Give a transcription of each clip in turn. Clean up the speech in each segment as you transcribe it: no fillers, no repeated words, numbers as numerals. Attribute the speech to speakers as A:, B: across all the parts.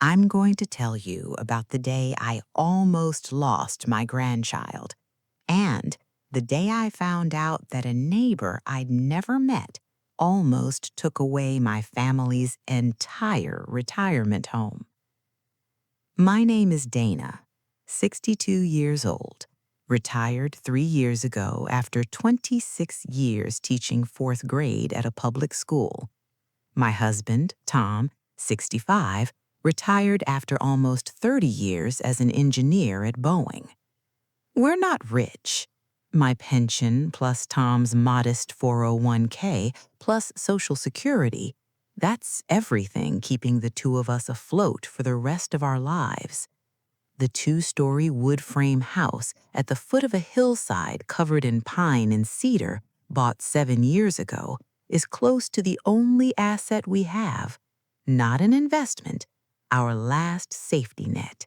A: I'm going to tell you about the day I almost lost my grandchild and the day I found out that a neighbor I'd never met almost took away my family's entire retirement home. My name is Dana, 62 years old, retired 3 years ago after 26 years teaching fourth grade at a public school. My husband, Tom, 65, retired after almost 30 years as an engineer at Boeing. We're not rich. My pension plus Tom's modest 401k plus Social Security, that's everything keeping the two of us afloat for the rest of our lives. The two-story wood frame house at the foot of a hillside covered in pine and cedar, bought 7 years ago, is close to the only asset we have, not an investment, our last safety net.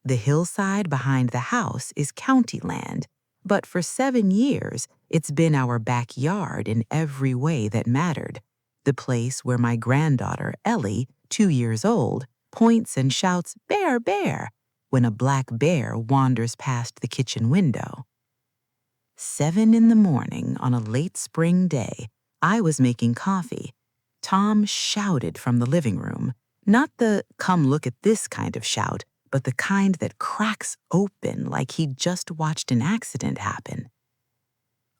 A: The hillside behind the house is county land, but for 7 years, it's been our backyard in every way that mattered, the place where my granddaughter, Ellie, 2 years old, points and shouts, "Bear, bear," when a black bear wanders past the kitchen window. 7 in the morning on a late spring day, I was making coffee. Tom shouted from the living room, not the "come look at this" kind of shout, but the kind that cracks open like he'd just watched an accident happen.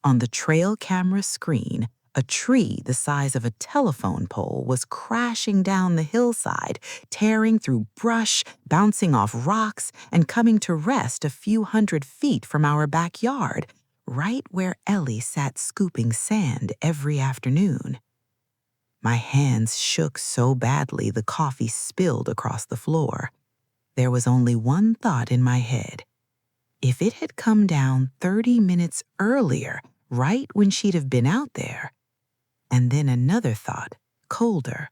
A: On the trail camera screen, a tree the size of a telephone pole was crashing down the hillside, tearing through brush, bouncing off rocks, and coming to rest a few hundred feet from our backyard, right where Ellie sat scooping sand every afternoon. My hands shook so badly the coffee spilled across the floor. There was only one thought in my head. If it had come down 30 minutes earlier, right when she'd have been out there. And then another thought, colder.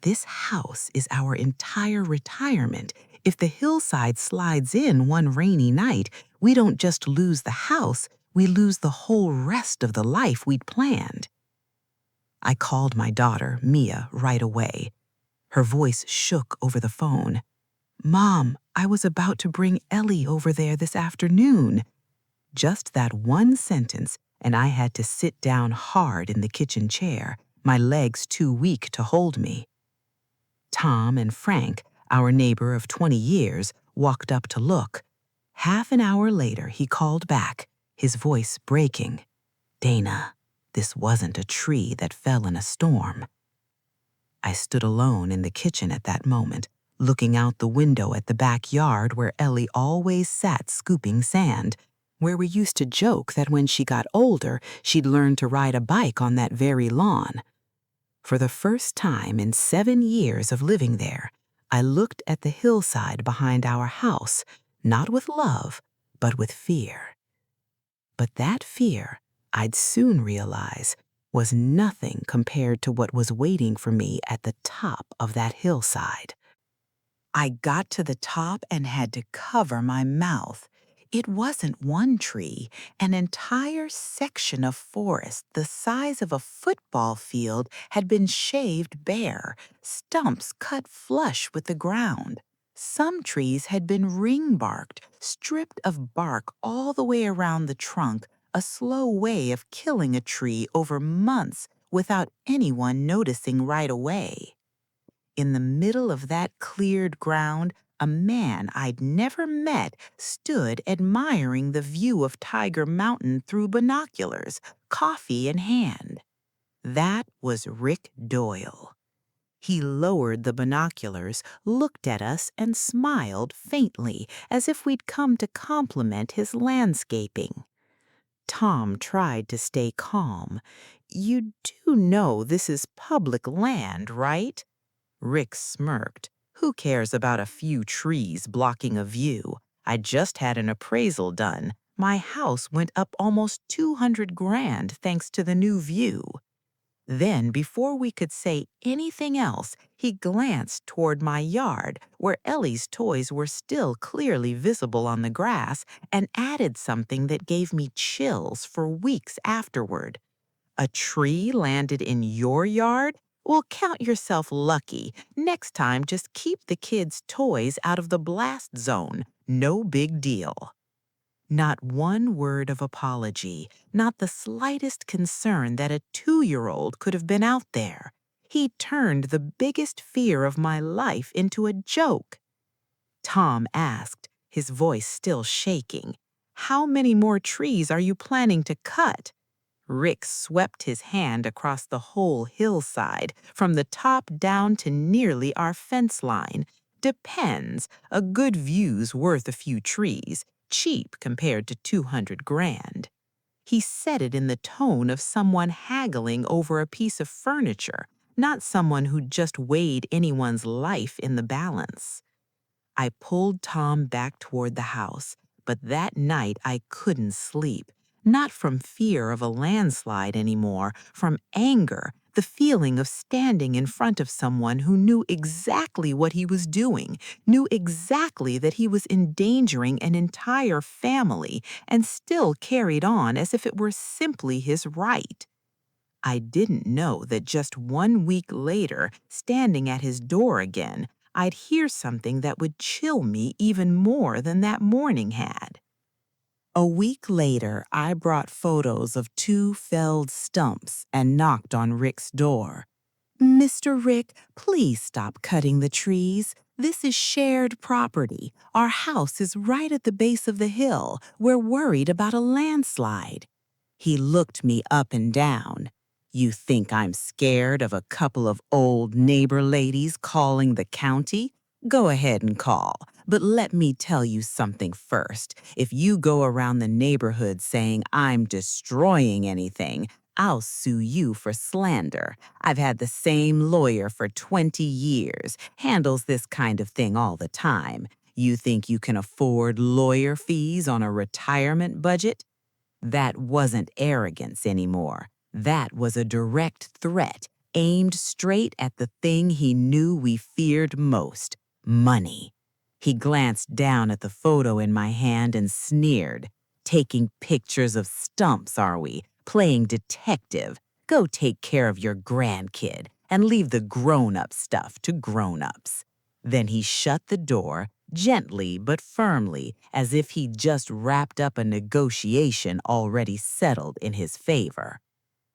A: This house is our entire retirement. If the hillside slides in one rainy night, we don't just lose the house, we lose the whole rest of the life we'd planned. I called my daughter, Mia, right away. Her voice shook over the phone. "Mom, I was about to bring Ellie over there this afternoon." Just that one sentence, and I had to sit down hard in the kitchen chair, my legs too weak to hold me. Tom and Frank, our neighbor of 20 years, walked up to look. Half an hour later, he called back, his voice breaking. "Dana, this wasn't a tree that fell in a storm." I stood alone in the kitchen at that moment, looking out the window at the backyard where Ellie always sat scooping sand, where we used to joke that when she got older, she'd learn to ride a bike on that very lawn. For the first time in 7 years of living there, I looked at the hillside behind our house, not with love, but with fear. But that fear, I'd soon realize, was nothing compared to what was waiting for me at the top of that hillside. I got to the top and had to cover my mouth. It wasn't one tree, an entire section of forest the size of a football field had been shaved bare, stumps cut flush with the ground. Some trees had been ring-barked, stripped of bark all the way around the trunk, a slow way of killing a tree over months without anyone noticing right away. In the middle of that cleared ground, a man I'd never met stood admiring the view of Tiger Mountain through binoculars, coffee in hand. That was Rick Doyle. He lowered the binoculars, looked at us, and smiled faintly, as if we'd come to compliment his landscaping. Tom tried to stay calm. "You do know this is public land, right?" Rick smirked. "Who cares about a few trees blocking a view? I just had an appraisal done. My house went up almost 200 grand thanks to the new view." Then, before we could say anything else, he glanced toward my yard, where Ellie's toys were still clearly visible on the grass, and added something that gave me chills for weeks afterward. "A tree landed in your yard? Well, count yourself lucky. Next time, just keep the kids' toys out of the blast zone. No big deal. Not one word of apology, not the slightest concern that a 2-year-old could have been out there. He turned the biggest fear of my life into a joke. Tom asked, his voice still shaking, "How many more trees are you planning to cut?" Rick swept his hand across the whole hillside, from the top down to nearly our fence line. "Depends. A good view's worth a few trees, cheap compared to 200 grand. He said it in the tone of someone haggling over a piece of furniture, not someone who just weighed anyone's life in the balance. I pulled Tom back toward the house, but that night I couldn't sleep. Not from fear of a landslide anymore, from anger, the feeling of standing in front of someone who knew exactly what he was doing, knew exactly that he was endangering an entire family, and still carried on as if it were simply his right. I didn't know that just 1 week later, standing at his door again, I'd hear something that would chill me even more than that morning had. A week later, I brought photos of 2 felled stumps and knocked on Rick's door. "Mr. Rick, please stop cutting the trees. This is shared property. Our house is right at the base of the hill. We're worried about a landslide." He looked me up and down. "You think I'm scared of a couple of old neighbor ladies calling the county? Go ahead and call. But let me tell you something first. If you go around the neighborhood saying I'm destroying anything, I'll sue you for slander. I've had the same lawyer for 20 years, handles this kind of thing all the time. You think you can afford lawyer fees on a retirement budget?" That wasn't arrogance anymore. That was a direct threat, aimed straight at the thing he knew we feared most: money. He glanced down at the photo in my hand and sneered. "Taking pictures of stumps, are we? Playing detective? Go take care of your grandkid and leave the grown-up stuff to grown-ups." Then he shut the door, gently but firmly, as if he'd just wrapped up a negotiation already settled in his favor.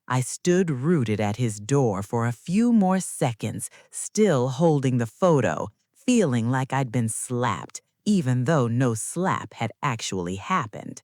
A: I stood rooted at his door for a few more seconds, still holding the photo, feeling like I'd been slapped, even though no slap had actually happened.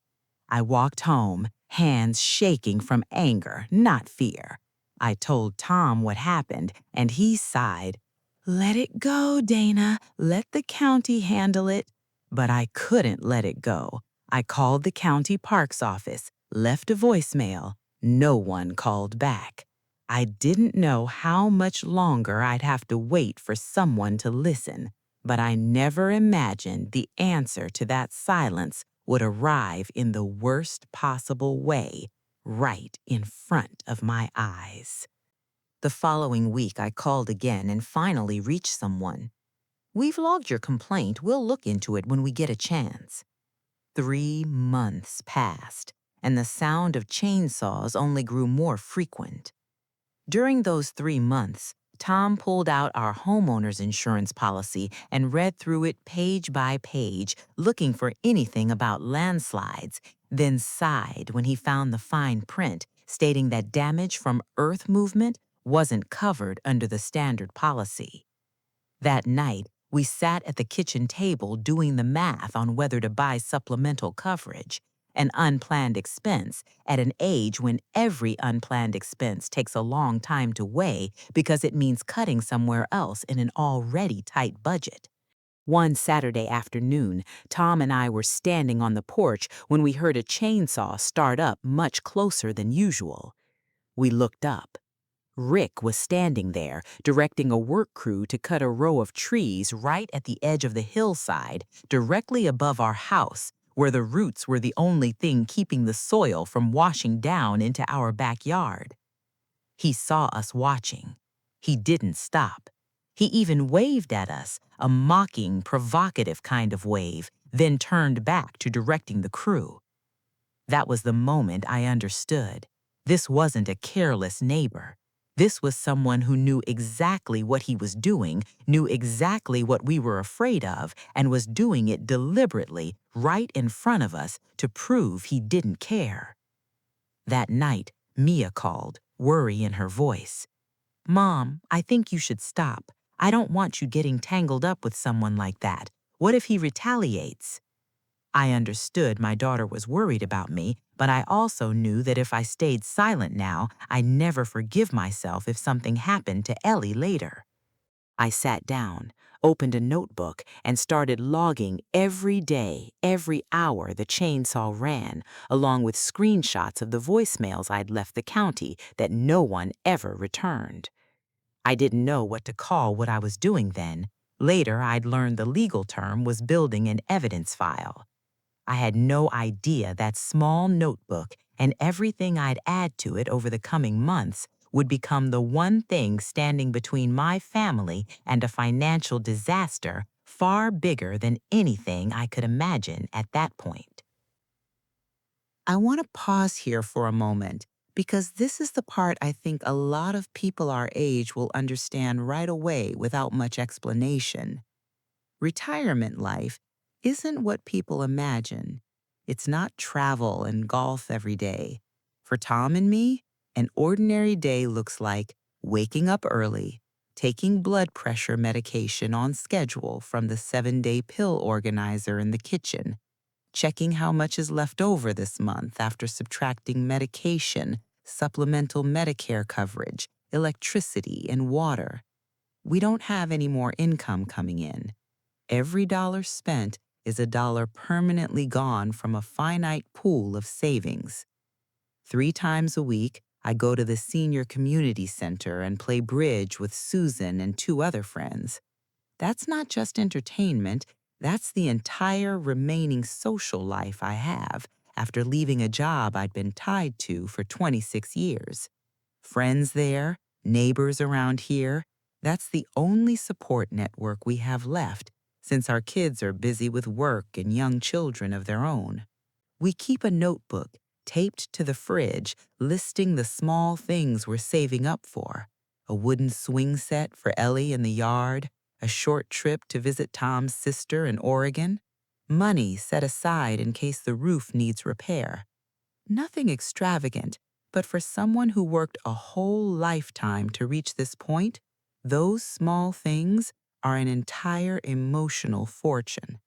A: I walked home, hands shaking from anger, not fear. I told Tom what happened, and he sighed. "Let it go, Dana. Let the county handle it." But I couldn't let it go. I called the county parks office, left a voicemail. No one called back. I didn't know how much longer I'd have to wait for someone to listen, but I never imagined the answer to that silence would arrive in the worst possible way, right in front of my eyes. The following week, I called again and finally reached someone. "We've logged your complaint. We'll look into it when we get a chance." 3 months passed, and the sound of chainsaws only grew more frequent. During those 3 months, Tom pulled out our homeowner's insurance policy and read through it page by page, looking for anything about landslides, then sighed when he found the fine print stating that damage from earth movement wasn't covered under the standard policy. That night, we sat at the kitchen table doing the math on whether to buy supplemental coverage, an unplanned expense at an age when every unplanned expense takes a long time to weigh because it means cutting somewhere else in an already tight budget. One Saturday afternoon, Tom and I were standing on the porch when we heard a chainsaw start up much closer than usual. We looked up. Rick was standing there, directing a work crew to cut a row of trees right at the edge of the hillside, directly above our house, where the roots were the only thing keeping the soil from washing down into our backyard. He saw us watching. He didn't stop. He even waved at us, a mocking, provocative kind of wave, then turned back to directing the crew. That was the moment I understood. This wasn't a careless neighbor. This was someone who knew exactly what he was doing, knew exactly what we were afraid of, and was doing it deliberately right in front of us to prove he didn't care. That night, Mia called, worry in her voice. "Mom, I think you should stop. I don't want you getting tangled up with someone like that. What if he retaliates?" I understood my daughter was worried about me, but I also knew that if I stayed silent now, I'd never forgive myself if something happened to Ellie later. I sat down, opened a notebook, and started logging every day, every hour the chainsaw ran, along with screenshots of the voicemails I'd left the county that no one ever returned. I didn't know what to call what I was doing then. Later, I'd learned the legal term was building an evidence file. I had no idea that small notebook and everything I'd add to it over the coming months would become the one thing standing between my family and a financial disaster far bigger than anything I could imagine at that point. I want to pause here for a moment because this is the part I think a lot of people our age will understand right away without much explanation. Retirement life isn't what people imagine. It's not travel and golf every day. For Tom and me, an ordinary day looks like waking up early, taking blood pressure medication on schedule from the 7-day pill organizer in the kitchen, checking how much is left over this month after subtracting medication, supplemental Medicare coverage, electricity, and water. We don't have any more income coming in. Every dollar spent is a dollar permanently gone from a finite pool of savings. 3 times a week, I go to the senior community center and play bridge with Susan and 2 other friends. That's not just entertainment, that's the entire remaining social life I have after leaving a job I'd been tied to for 26 years. Friends there, neighbors around here, that's the only support network we have left since our kids are busy with work and young children of their own. We keep a notebook taped to the fridge listing the small things we're saving up for: a wooden swing set for Ellie in the yard, a short trip to visit Tom's sister in Oregon, money set aside in case the roof needs repair. Nothing extravagant, but for someone who worked a whole lifetime to reach this point, those small things are an entire emotional fortune.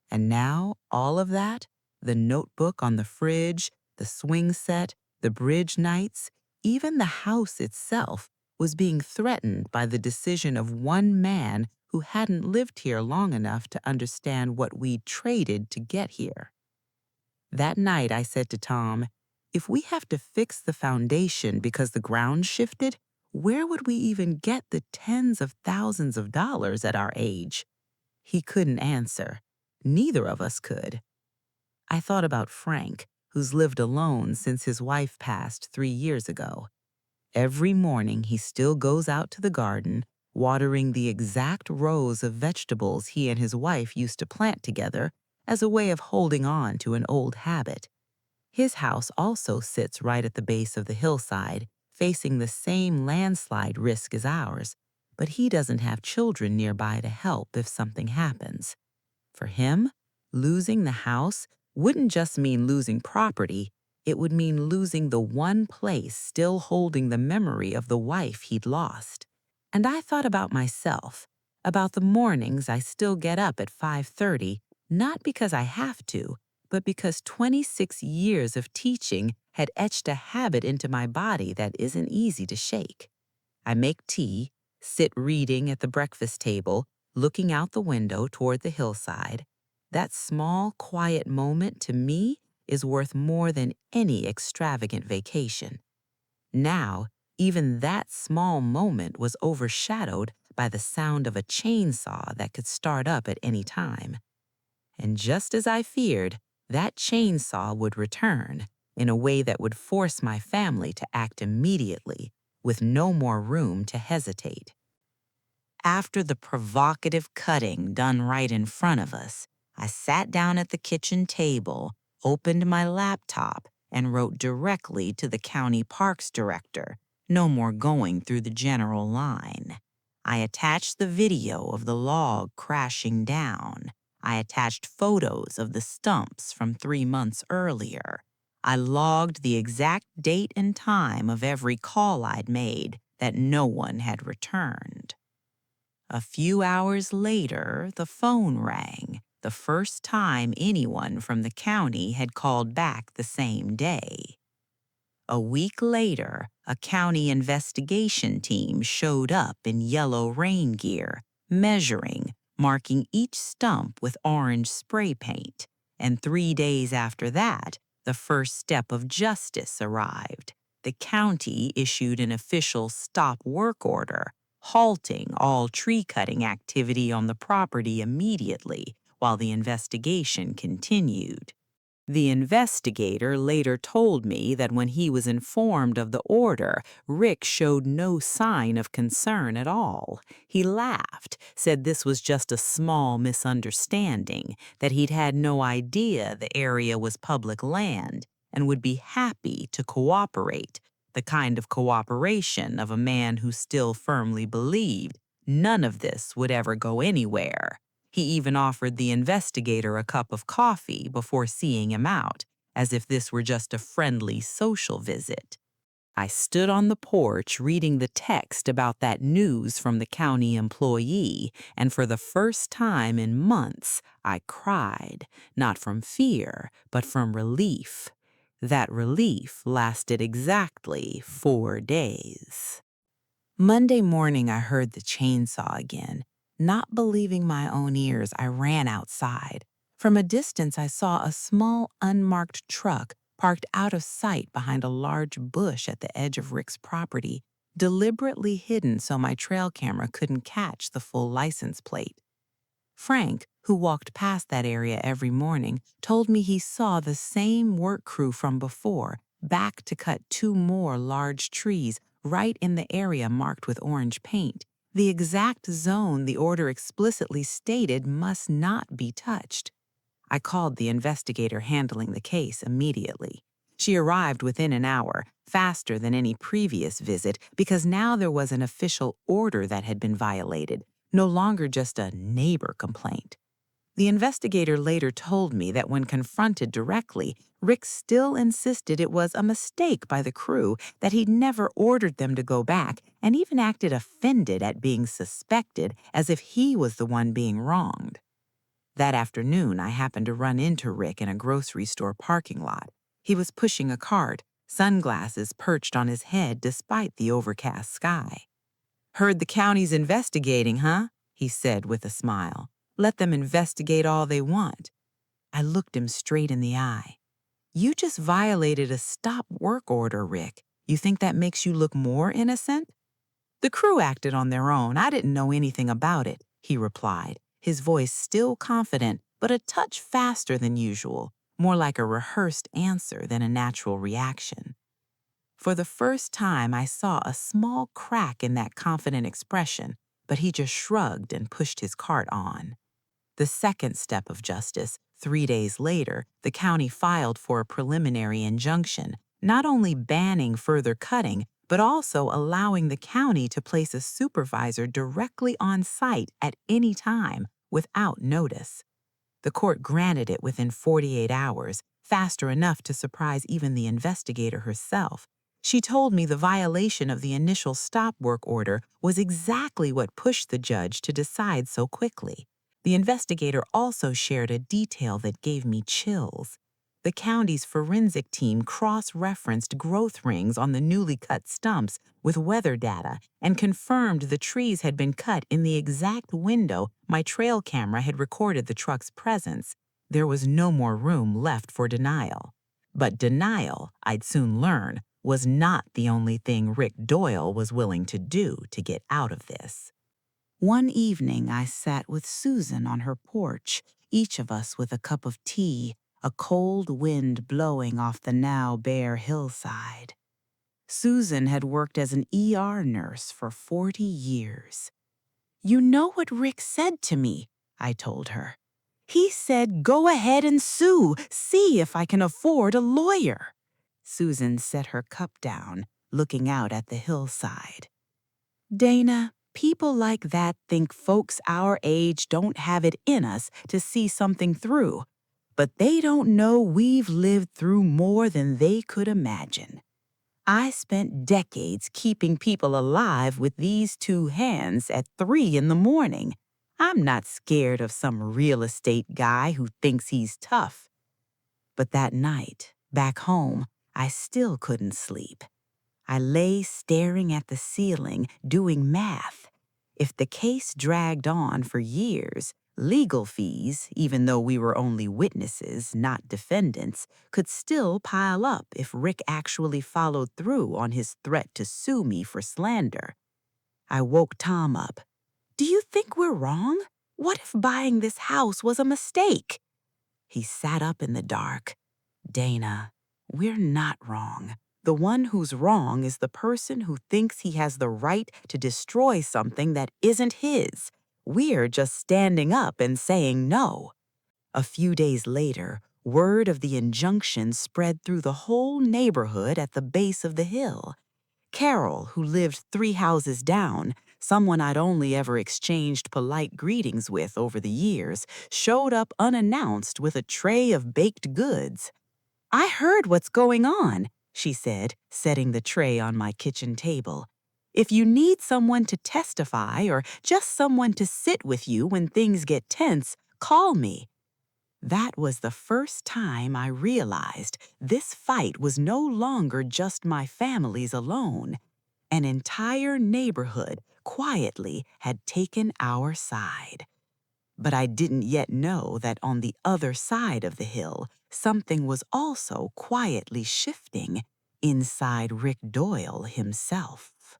A: And now, all of that, the notebook on the fridge, the swing set, the bridge nights, even the house itself, was being threatened by the decision of one man who hadn't lived here long enough to understand what we'd traded to get here. That night, I said to Tom, if we have to fix the foundation because the ground shifted, where would we even get the tens of thousands of dollars at our age? He couldn't answer. Neither of us could. I thought about Frank, who's lived alone since his wife passed 3 years ago. Every morning, he still goes out to the garden, watering the exact rows of vegetables he and his wife used to plant together as a way of holding on to an old habit. His house also sits right at the base of the hillside, facing the same landslide risk as ours, but he doesn't have children nearby to help if something happens. For him, losing the house wouldn't just mean losing property, it would mean losing the one place still holding the memory of the wife he'd lost. And I thought about myself, about the mornings I still get up at 5:30, not because I have to, but because 26 years of teaching had etched a habit into my body that isn't easy to shake. I make tea, sit reading at the breakfast table, looking out the window toward the hillside. That small, quiet moment to me is worth more than any extravagant vacation. Now, even that small moment was overshadowed by the sound of a chainsaw that could start up at any time. And just as I feared, that chainsaw would return in a way that would force my family to act immediately, with no more room to hesitate. After the provocative cutting done right in front of us, I sat down at the kitchen table, opened my laptop, and wrote directly to the county parks director, No more going through the general line. I attached the video of the log crashing down. I attached photos of the stumps from 3 months earlier. I logged the exact date and time of every call I'd made that no one had returned. A few hours later, the phone rang, the first time anyone from the county had called back the same day. A week later, a county investigation team showed up in yellow rain gear, measuring, marking each stump with orange spray paint. And 3 days after that, the first step of justice arrived. The county issued an official stop work order, halting all tree cutting activity on the property immediately while the investigation continued. The investigator later told me that when he was informed of the order, Rick showed no sign of concern at all. He laughed, said this was just a small misunderstanding, that he'd had no idea the area was public land, and would be happy to cooperate, the kind of cooperation of a man who still firmly believed none of this would ever go anywhere. He even offered the investigator a cup of coffee before seeing him out, as if this were just a friendly social visit. I stood on the porch reading the text about that news from the county employee, and for the first time in months, I cried, not from fear, but from relief. That relief lasted exactly 4 days. Monday morning, I heard the chainsaw again. Not believing my own ears, I ran outside. From a distance, I saw a small, unmarked truck parked out of sight behind a large bush at the edge of Rick's property, deliberately hidden so my trail camera couldn't catch the full license plate. Frank, who walked past that area every morning, told me he saw the same work crew from before, back to cut 2 more large trees right in the area marked with orange paint, the exact zone the order explicitly stated must not be touched. I called the investigator handling the case immediately. She arrived within an hour, faster than any previous visit, because now there was an official order that had been violated, no longer just a neighbor complaint. The investigator later told me that when confronted directly, Rick still insisted it was a mistake by the crew, that he'd never ordered them to go back, and even acted offended at being suspected, as if he was the one being wronged. That afternoon, I happened to run into Rick in a grocery store parking lot. He was pushing a cart, sunglasses perched on his head despite the overcast sky. "Heard the county's investigating, huh?" he said with a smile. "Let them investigate all they want." I looked him straight in the eye. "You just violated a stop work order, Rick. You think that makes you look more innocent?" "The crew acted on their own. I didn't know anything about it," he replied, his voice still confident, but a touch faster than usual, more like a rehearsed answer than a natural reaction. For the first time, I saw a small crack in that confident expression, but he just shrugged and pushed his cart on. The second step of justice, 3 days later, the county filed for a preliminary injunction, not only banning further cutting, but also allowing the county to place a supervisor directly on site at any time without notice. The court granted it within 48 hours, faster enough to surprise even the investigator herself. She told me the violation of the initial stop work order was exactly what pushed the judge to decide so quickly. The investigator also shared a detail that gave me chills. The county's forensic team cross-referenced growth rings on the newly cut stumps with weather data and confirmed the trees had been cut in the exact window my trail camera had recorded the truck's presence. There was no more room left for denial. But denial, I'd soon learn, was not the only thing Rick Doyle was willing to do to get out of this. One evening, I sat with Susan on her porch, each of us with a cup of tea, a cold wind blowing off the now bare hillside. Susan had worked as an ER nurse for 40 years. "You know what Rick said to me," I told her. "He said, go ahead and sue. See if I can afford a lawyer." Susan set her cup down, looking out at the hillside. Dana, people like that think folks our age don't have it in us to see something through, but they don't know we've lived through more than they could imagine. I spent decades keeping people alive with these two hands at 3 in the morning. I'm not scared of some real estate guy who thinks he's tough. But that night, back home, I still couldn't sleep. I lay staring at the ceiling, doing math. If the case dragged on for years, legal fees, even though we were only witnesses, not defendants, could still pile up if Rick actually followed through on his threat to sue me for slander. I woke Tom up. "Do you think we're wrong? What if buying this house was a mistake?" He sat up in the dark. "Dana, we're not wrong. The one who's wrong is the person who thinks he has the right to destroy something that isn't his. We're just standing up and saying no." A few days later, word of the injunction spread through the whole neighborhood at the base of the hill. Carol, who lived 3 houses down, someone I'd only ever exchanged polite greetings with over the years, showed up unannounced with a tray of baked goods. "I heard what's going on," she said, setting the tray on my kitchen table. "If you need someone to testify or just someone to sit with you when things get tense, call me." That was the first time I realized this fight was no longer just my family's alone. An entire neighborhood quietly had taken our side. But I didn't yet know that on the other side of the hill, something was also quietly shifting inside Rick Doyle himself.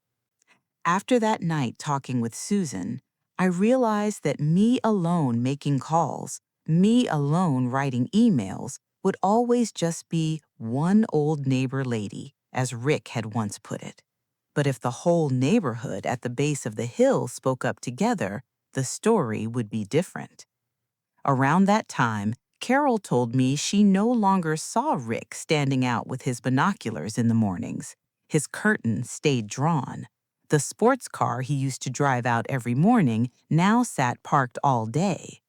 A: After that night talking with Susan, I realized that me alone making calls, me alone writing emails, would always just be one old neighbor lady, as Rick had once put it. But if the whole neighborhood at the base of the hill spoke up together, the story would be different. Around that time, Carol told me she no longer saw Rick standing out with his binoculars in the mornings. His curtain stayed drawn. The sports car he used to drive out every morning now sat parked all day.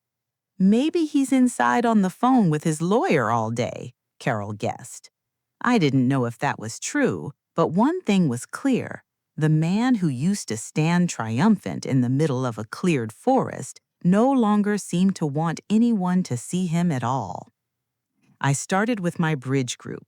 A: "Maybe he's inside on the phone with his lawyer all day," Carol guessed. I didn't know if that was true, but one thing was clear. The man who used to stand triumphant in the middle of a cleared forest no longer seemed to want anyone to see him at all. I started with my bridge group.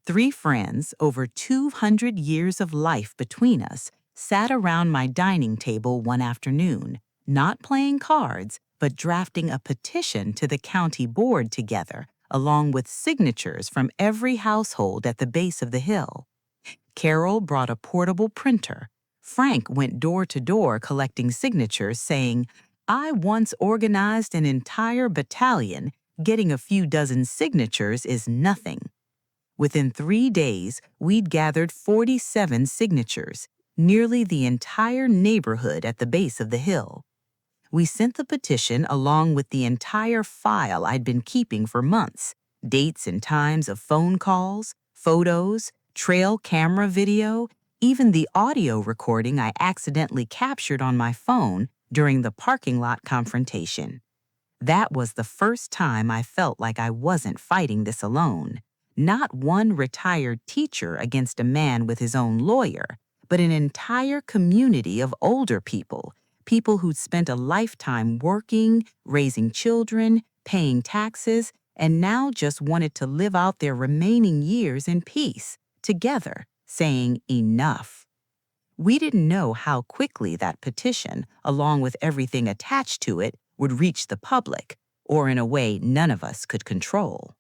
A: 3 friends, over 200 years of life between us, sat around my dining table one afternoon, not playing cards, but drafting a petition to the county board together, along with signatures from every household at the base of the hill. Carol brought a portable printer. Frank went door to door collecting signatures saying, "I once organized an entire battalion. Getting a few dozen signatures is nothing." Within 3 days, we'd gathered 47 signatures, nearly the entire neighborhood at the base of the hill. We sent the petition along with the entire file I'd been keeping for months, dates and times of phone calls, photos, trail camera video, even the audio recording I accidentally captured on my phone during the parking lot confrontation. That was the first time I felt like I wasn't fighting this alone. Not one retired teacher against a man with his own lawyer, but an entire community of older people, people who'd spent a lifetime working, raising children, paying taxes, and now just wanted to live out their remaining years in peace, together, saying enough. We didn't know how quickly that petition, along with everything attached to it, would reach the public, or in a way none of us could control.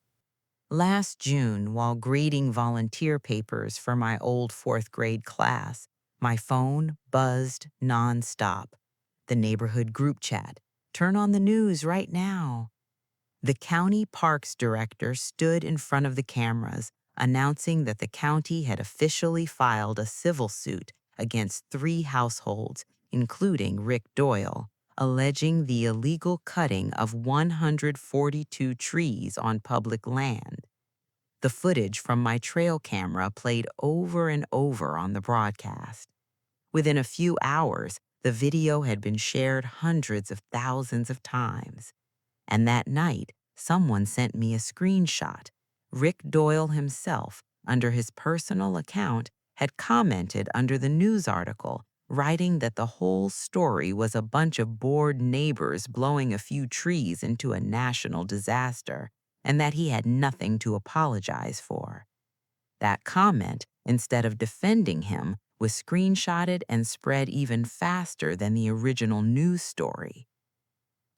A: Last June, while grading volunteer papers for my old 4th grade class, my phone buzzed nonstop. The neighborhood group chat. "Turn on the news right now." The county parks director stood in front of the cameras, announcing that the county had officially filed a civil suit against 3 households, including Rick Doyle, alleging the illegal cutting of 142 trees on public land. The footage from my trail camera played over and over on the broadcast. Within a few hours, the video had been shared hundreds of thousands of times. And that night, someone sent me a screenshot. Rick Doyle himself, under his personal account, had commented under the news article, writing that the whole story was a bunch of bored neighbors blowing a few trees into a national disaster, and that he had nothing to apologize for. That comment, instead of defending him, was screenshotted and spread even faster than the original news story.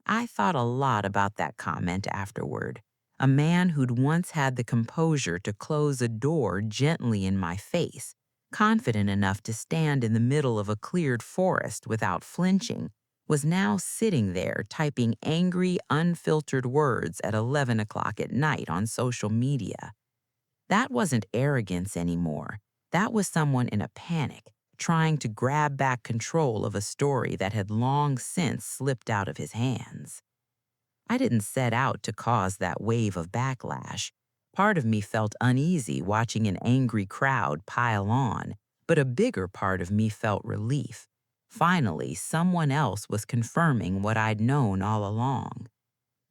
A: I thought a lot about that comment afterward. A man who'd once had the composure to close a door gently in my face, confident enough to stand in the middle of a cleared forest without flinching, was now sitting there typing angry, unfiltered words at 11 o'clock at night on social media. That wasn't arrogance anymore. That was someone in a panic, trying to grab back control of a story that had long since slipped out of his hands. I didn't set out to cause that wave of backlash. Part of me felt uneasy watching an angry crowd pile on, but a bigger part of me felt relief. Finally, someone else was confirming what I'd known all along.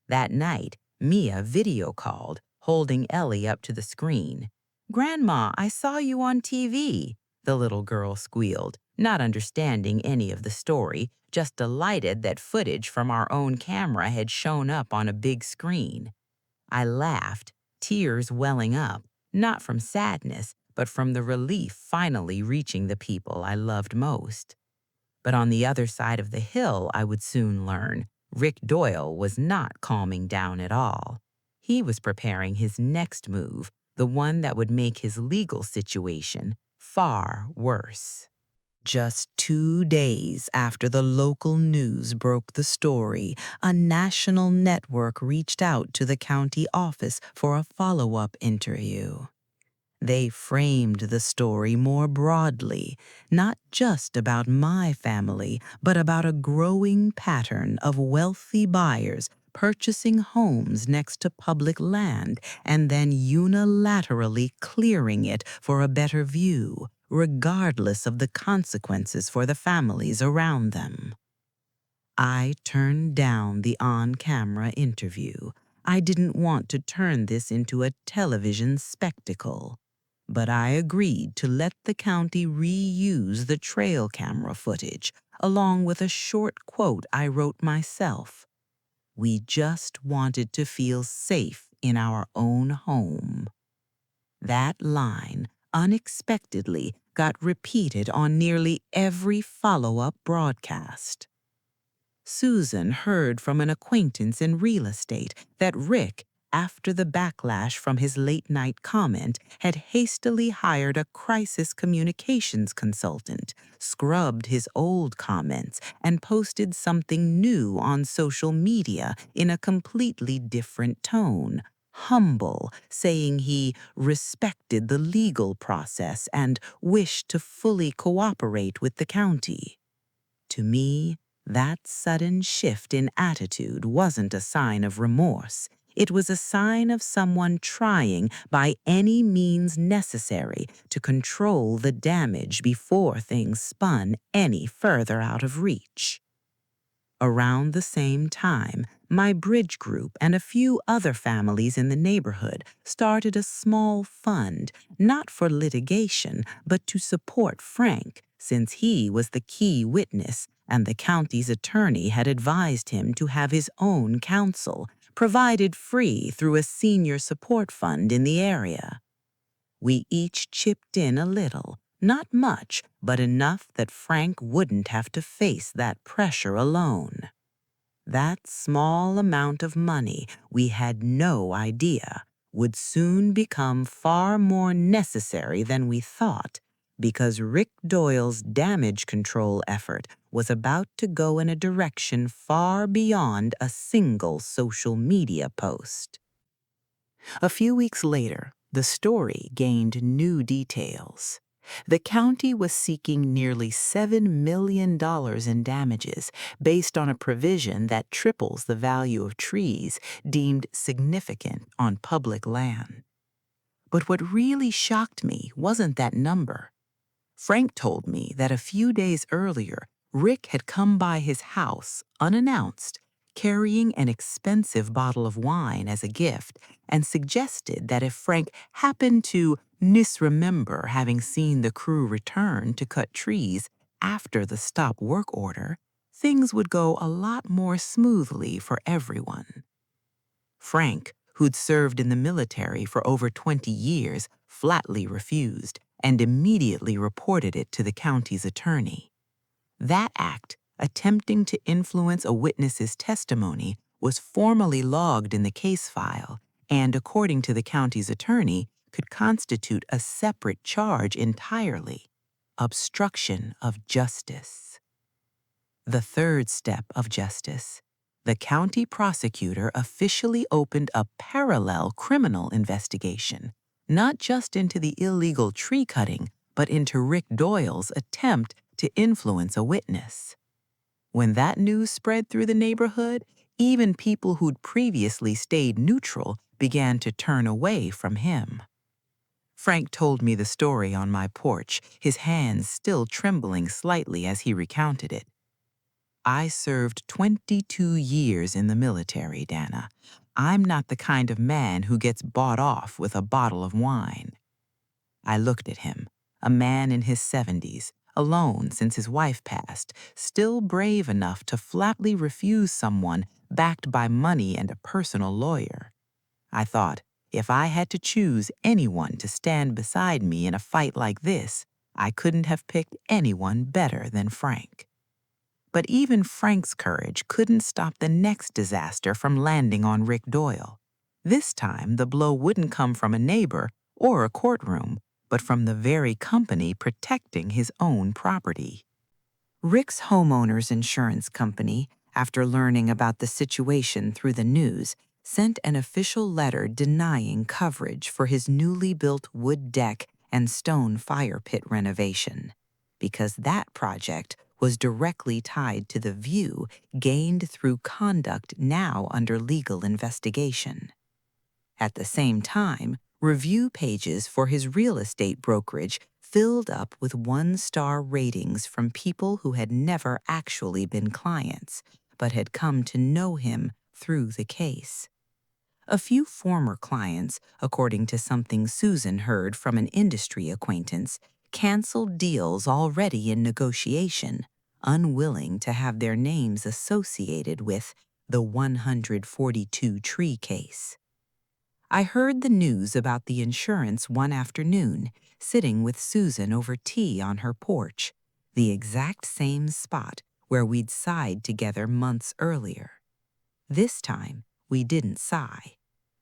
A: That night, Mia video called, holding Ellie up to the screen. "Grandma, I saw you on TV," the little girl squealed, not understanding any of the story, just delighted that footage from our own camera had shown up on a big screen. I laughed, tears welling up, not from sadness, but from the relief finally reaching the people I loved most. But on the other side of the hill, I would soon learn, Rick Doyle was not calming down at all. He was preparing his next move, the one that would make his legal situation far worse. Just 2 days after the local news broke the story, a national network reached out to the county office for a follow-up interview. They framed the story more broadly, not just about my family, but about a growing pattern of wealthy buyers purchasing homes next to public land and then unilaterally clearing it for a better view, regardless of the consequences for the families around them. I turned down the on-camera interview. I didn't want to turn this into a television spectacle. But I agreed to let the county reuse the trail camera footage, along with a short quote I wrote myself. "We just wanted to feel safe in our own home." That line, unexpectedly, got repeated on nearly every follow-up broadcast. Susan heard from an acquaintance in real estate that Rick, after the backlash from his late-night comment, had hastily hired a crisis communications consultant, scrubbed his old comments, and posted something new on social media in a completely different tone, humble, saying he respected the legal process and wished to fully cooperate with the county. To me, that sudden shift in attitude wasn't a sign of remorse. It was a sign of someone trying by any means necessary to control the damage before things spun any further out of reach. Around the same time, my bridge group and a few other families in the neighborhood started a small fund, not for litigation, but to support Frank, since he was the key witness and the county's attorney had advised him to have his own counsel, provided free through a senior support fund in the area. We each chipped in a little, not much, but enough that Frank wouldn't have to face that pressure alone. That small amount of money, we had no idea, would soon become far more necessary than we thought, because Rick Doyle's damage control effort was about to go in a direction far beyond a single social media post. A few weeks later, the story gained new details. The county was seeking nearly $7 million in damages based on a provision that triples the value of trees deemed significant on public land. But what really shocked me wasn't that number. Frank told me that a few days earlier, Rick had come by his house unannounced, carrying an expensive bottle of wine as a gift, and suggested that if Frank happened to misremember having seen the crew return to cut trees after the stop work order, things would go a lot more smoothly for everyone. Frank, who'd served in the military for over 20 years, flatly refused and immediately reported it to the county's attorney. That act, attempting to influence a witness's testimony, was formally logged in the case file and, according to the county's attorney, could constitute a separate charge entirely: obstruction of justice. The third step of justice. The county prosecutor officially opened a parallel criminal investigation, not just into the illegal tree cutting, but into Rick Doyle's attempt to influence a witness. When that news spread through the neighborhood, even people who'd previously stayed neutral began to turn away from him. Frank told me the story on my porch, his hands still trembling slightly as he recounted it. I served 22 years in the military, Dana. I'm not the kind of man who gets bought off with a bottle of wine. I looked at him, a man in his 70s, alone since his wife passed, still brave enough to flatly refuse someone backed by money and a personal lawyer. I thought, if I had to choose anyone to stand beside me in a fight like this, I couldn't have picked anyone better than Frank. But even Frank's courage couldn't stop the next disaster from landing on Rick Doyle. This time, the blow wouldn't come from a neighbor or a courtroom, but from the very company protecting his own property. Rick's homeowner's insurance company, after learning about the situation through the news, sent an official letter denying coverage for his newly built wood deck and stone fire pit renovation, because that project was directly tied to the view gained through conduct now under legal investigation. At the same time, review pages for his real estate brokerage filled up with one-star ratings from people who had never actually been clients, but had come to know him through the case. A few former clients, according to something Susan heard from an industry acquaintance, canceled deals already in negotiation, unwilling to have their names associated with the 142 tree case. I heard the news about the insurance one afternoon, sitting with Susan over tea on her porch, the exact same spot where we'd sighed together months earlier. This time, we didn't sigh.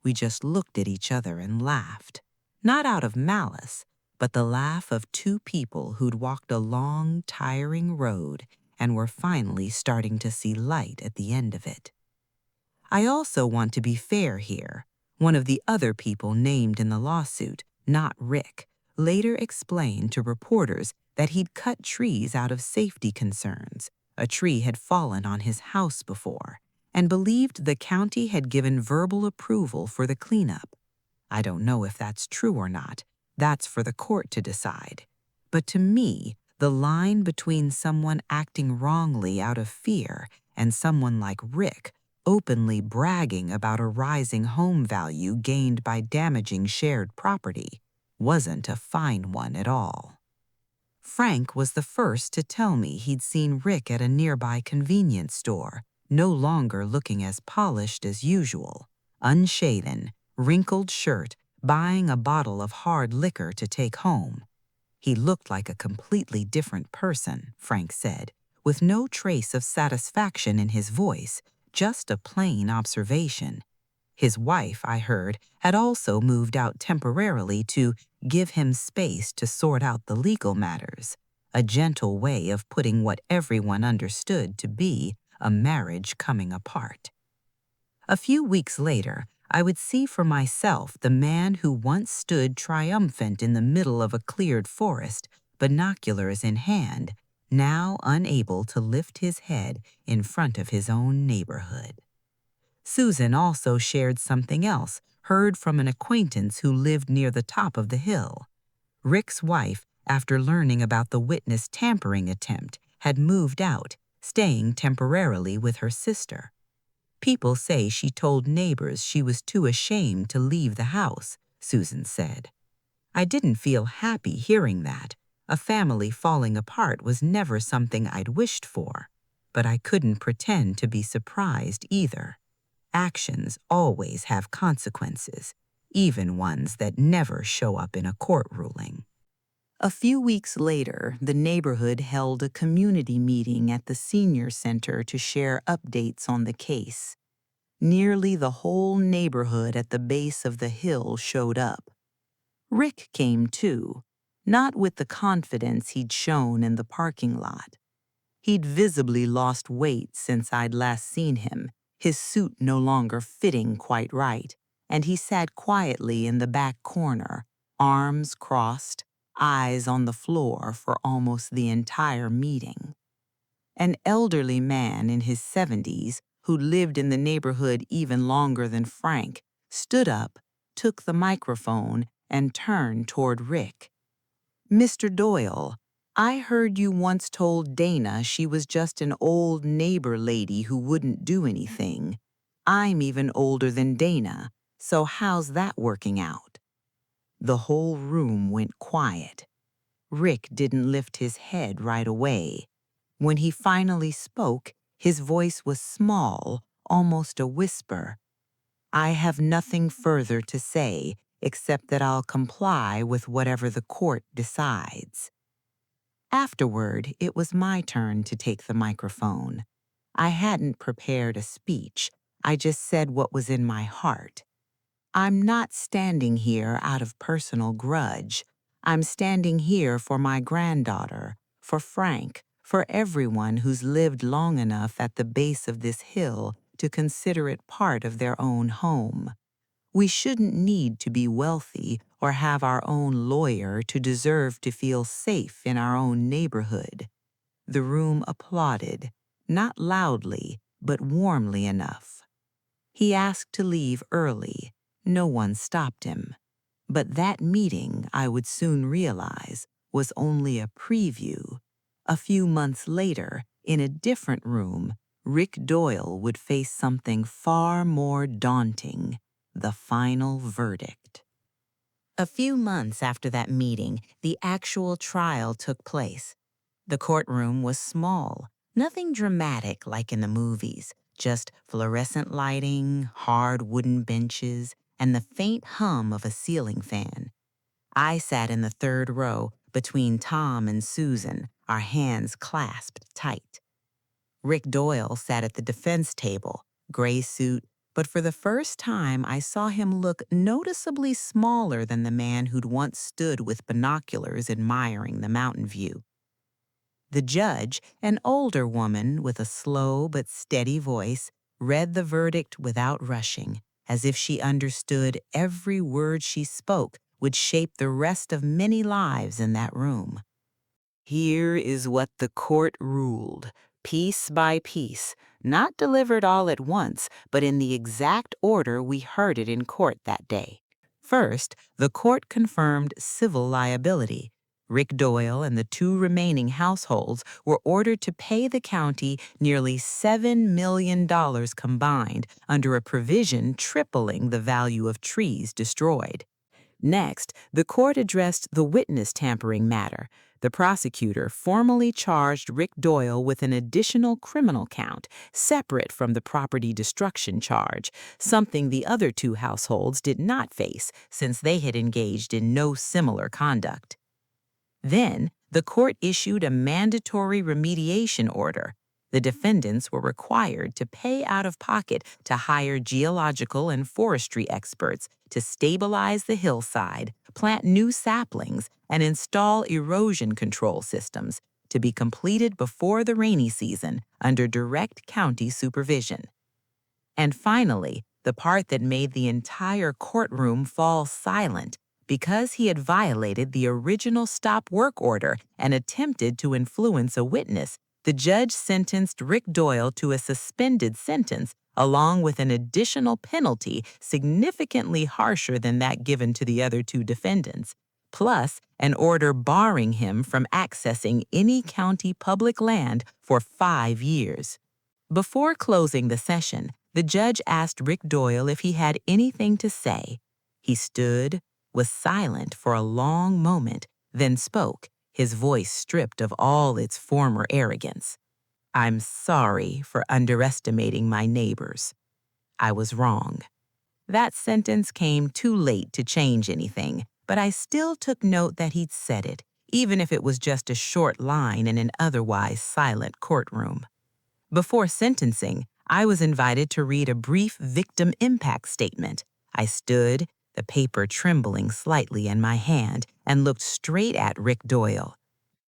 A: We just looked at each other and laughed, not out of malice, but the laugh of two people who'd walked a long, tiring road and were finally starting to see light at the end of it. I also want to be fair here. One of the other people named in the lawsuit, not Rick, later explained to reporters that he'd cut trees out of safety concerns. A tree had fallen on his house before, and believed the county had given verbal approval for the cleanup. I don't know if that's true or not. That's for the court to decide. But to me, the line between someone acting wrongly out of fear and someone like Rick openly bragging about a rising home value gained by damaging shared property wasn't a fine one at all. Frank was the first to tell me he'd seen Rick at a nearby convenience store, no longer looking as polished as usual, unshaven, wrinkled shirt, buying a bottle of hard liquor to take home. He looked like a completely different person, Frank said, with no trace of satisfaction in his voice, just a plain observation. His wife, I heard, had also moved out temporarily to give him space to sort out the legal matters, a gentle way of putting what everyone understood to be a marriage coming apart. A few weeks later, I would see for myself the man who once stood triumphant in the middle of a cleared forest, binoculars in hand, now unable to lift his head in front of his own neighborhood.
B: Susan also shared something else, heard from an acquaintance who lived near the top of the hill. Rick's wife, after learning about the witness tampering attempt, had moved out, staying temporarily with her sister. People say she told neighbors she was too ashamed to leave the house, Susan said. I didn't feel happy hearing that. A family falling apart was never something I'd wished for, but I couldn't pretend to be surprised either. Actions always have consequences, even ones that never show up in a court ruling.
A: A few weeks later, the neighborhood held a community meeting at the senior center to share updates on the case. Nearly the whole neighborhood at the base of the hill showed up. Rick came too, not with the confidence he'd shown in the parking lot. He'd visibly lost weight since I'd last seen him, his suit no longer fitting quite right, and he sat quietly in the back corner, arms crossed, eyes on the floor for almost the entire meeting. An elderly man in his 70s, who lived in the neighborhood even longer than Frank, stood up, took the microphone, and turned toward Rick. "Mr. Doyle, I heard you once told Dana she was just an old neighbor lady who wouldn't do anything. I'm even older than Dana, so how's that working out?" The whole room went quiet. Rick didn't lift his head right away. When he finally spoke, his voice was small, almost a whisper. "I have nothing further to say except that I'll comply with whatever the court decides." Afterward, it was my turn to take the microphone. I hadn't prepared a speech. I just said what was in my heart. I'm not standing here out of personal grudge. I'm standing here for my granddaughter, for Frank, for everyone who's lived long enough at the base of this hill to consider it part of their own home. We shouldn't need to be wealthy or have our own lawyer to deserve to feel safe in our own neighborhood. The room applauded, not loudly, but warmly enough. He asked to leave early. No one stopped him. But that meeting, I would soon realize, was only a preview. A few months later, in a different room, Rick Doyle would face something far more daunting: the final verdict. A few months after that meeting, the actual trial took place. The courtroom was small, nothing dramatic like in the movies, just fluorescent lighting, hard wooden benches, and the faint hum of a ceiling fan. I sat in the third row between Tom and Susan, our hands clasped tight. Rick Doyle sat at the defense table, gray suit, but for the first time I saw him look noticeably smaller than the man who'd once stood with binoculars admiring the mountain view. The judge, an older woman with a slow but steady voice, read the verdict without rushing, as if she understood every word she spoke would shape the rest of many lives in that room. "Here is what the court ruled, piece by piece, not delivered all at once, but in the exact order we heard it in court that day. First, the court confirmed civil liability. Rick Doyle and the two remaining households were ordered to pay the county nearly $7 million combined under a provision tripling the value of trees destroyed. Next, the court addressed the witness tampering matter. The prosecutor formally charged Rick Doyle with an additional criminal count, separate from the property destruction charge, something the other two households did not face since they had engaged in no similar conduct. Then, the court issued a mandatory remediation order. The defendants were required to pay out of pocket to hire geological and forestry experts to stabilize the hillside, plant new saplings, and install erosion control systems, to be completed before the rainy season under direct county supervision. And finally, the part that made the entire courtroom fall silent: because he had violated the original stop work order and attempted to influence a witness, the judge sentenced Rick Doyle to a suspended sentence along with an additional penalty significantly harsher than that given to the other two defendants, plus an order barring him from accessing any county public land for 5 years. Before closing the session, the judge asked Rick Doyle if he had anything to say. He stood, was silent for a long moment, then spoke, his voice stripped of all its former arrogance. "I'm sorry for underestimating my neighbors. I was wrong." That sentence came too late to change anything, but I still took note that he'd said it, even if it was just a short line in an otherwise silent courtroom. Before sentencing, I was invited to read a brief victim impact statement. I stood, the paper trembling slightly in my hand, and looked straight at Rick Doyle.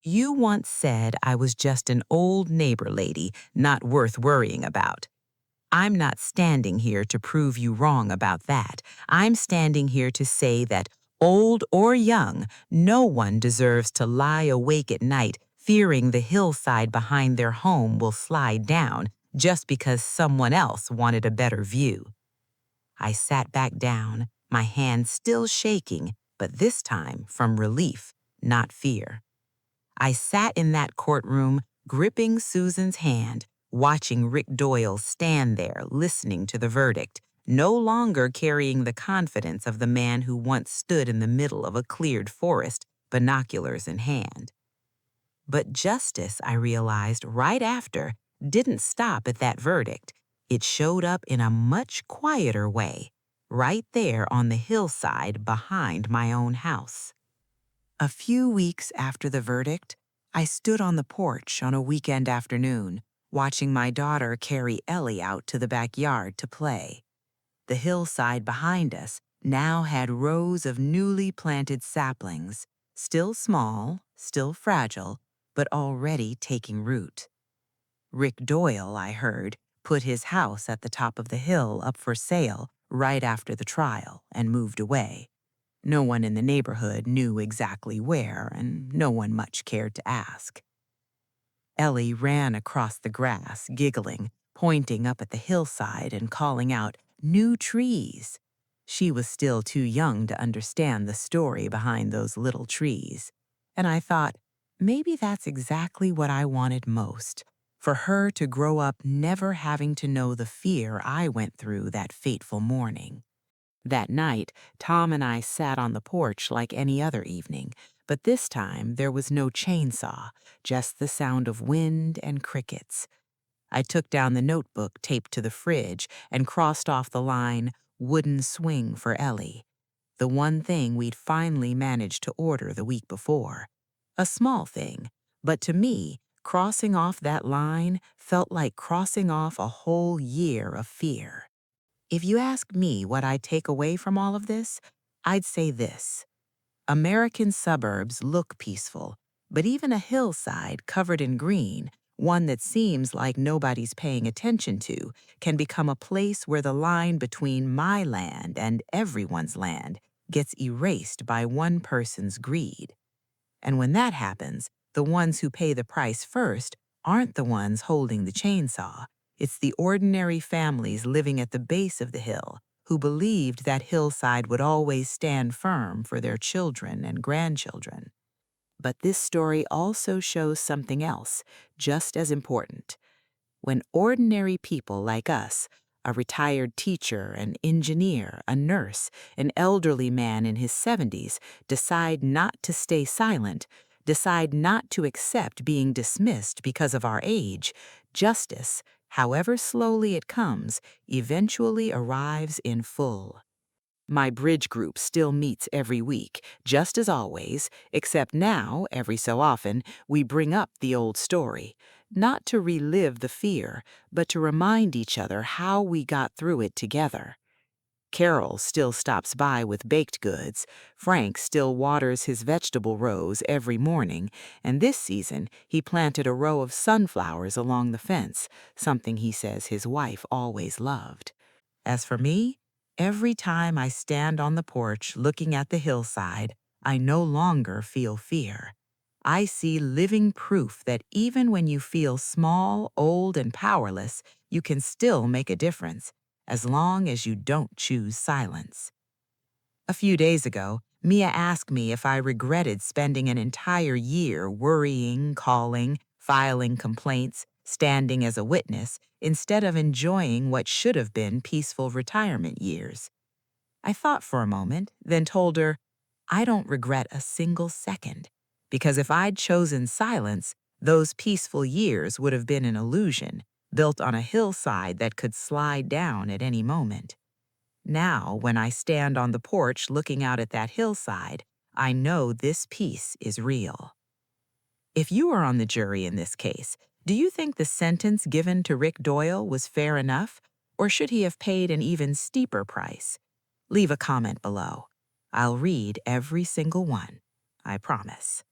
A: "You once said I was just an old neighbor lady, not worth worrying about. I'm not standing here to prove you wrong about that. I'm standing here to say that, old or young, no one deserves to lie awake at night fearing the hillside behind their home will slide down just because someone else wanted a better view." I sat back down, my hand still shaking, but this time from relief, not fear. I sat in that courtroom, gripping Susan's hand, watching Rick Doyle stand there listening to the verdict, no longer carrying the confidence of the man who once stood in the middle of a cleared forest, binoculars in hand. But justice, I realized right after, didn't stop at that verdict. It showed up in a much quieter way, right there on the hillside behind my own house. A few weeks after the verdict, I stood on the porch on a weekend afternoon, watching my daughter carry Ellie out to the backyard to play. The hillside behind us now had rows of newly planted saplings, still small, still fragile, but already taking root. Rick Doyle, I heard, put his house at the top of the hill up for sale right after the trial and moved away. No one in the neighborhood knew exactly where, and no one much cared to ask. Ellie ran across the grass, giggling, pointing up at the hillside and calling out, "New trees!" She was still too young to understand the story behind those little trees. And I thought, maybe that's exactly what I wanted most, for her to grow up never having to know the fear I went through that fateful morning. That night, Tom and I sat on the porch like any other evening, but this time there was no chainsaw, just the sound of wind and crickets. I took down the notebook taped to the fridge and crossed off the line, "Wooden swing for Ellie," the one thing we'd finally managed to order the week before. A small thing, but to me, crossing off that line felt like crossing off a whole year of fear. If you ask me what I take away from all of this, I'd say this: American suburbs look peaceful, but even a hillside covered in green, one that seems like nobody's paying attention to, can become a place where the line between my land and everyone's land gets erased by one person's greed. And when that happens, the ones who pay the price first aren't the ones holding the chainsaw. It's the ordinary families living at the base of the hill who believed that hillside would always stand firm for their children and grandchildren. But this story also shows something else, just as important. When ordinary people like us, a retired teacher, an engineer, a nurse, an elderly man in his 70s, decide not to stay silent, decide not to accept being dismissed because of our age, justice, however slowly it comes, eventually arrives in full. My bridge group still meets every week, just as always, except now, every so often, we bring up the old story, not to relive the fear, but to remind each other how we got through it together. Carol still stops by with baked goods, Frank still waters his vegetable rows every morning, and this season he planted a row of sunflowers along the fence, something he says his wife always loved. As for me, every time I stand on the porch looking at the hillside, I no longer feel fear. I see living proof that even when you feel small, old, and powerless, you can still make a difference, as long as you don't choose silence. A few days ago, Mia asked me if I regretted spending an entire year worrying, calling, filing complaints, standing as a witness, instead of enjoying what should have been peaceful retirement years. I thought for a moment, then told her, I don't regret a single second, because if I'd chosen silence, those peaceful years would have been an illusion, built on a hillside that could slide down at any moment. Now, when I stand on the porch looking out at that hillside, I know this peace is real. If you were on the jury in this case, do you think the sentence given to Rick Doyle was fair enough, or should he have paid an even steeper price? Leave a comment below. I'll read every single one, I promise.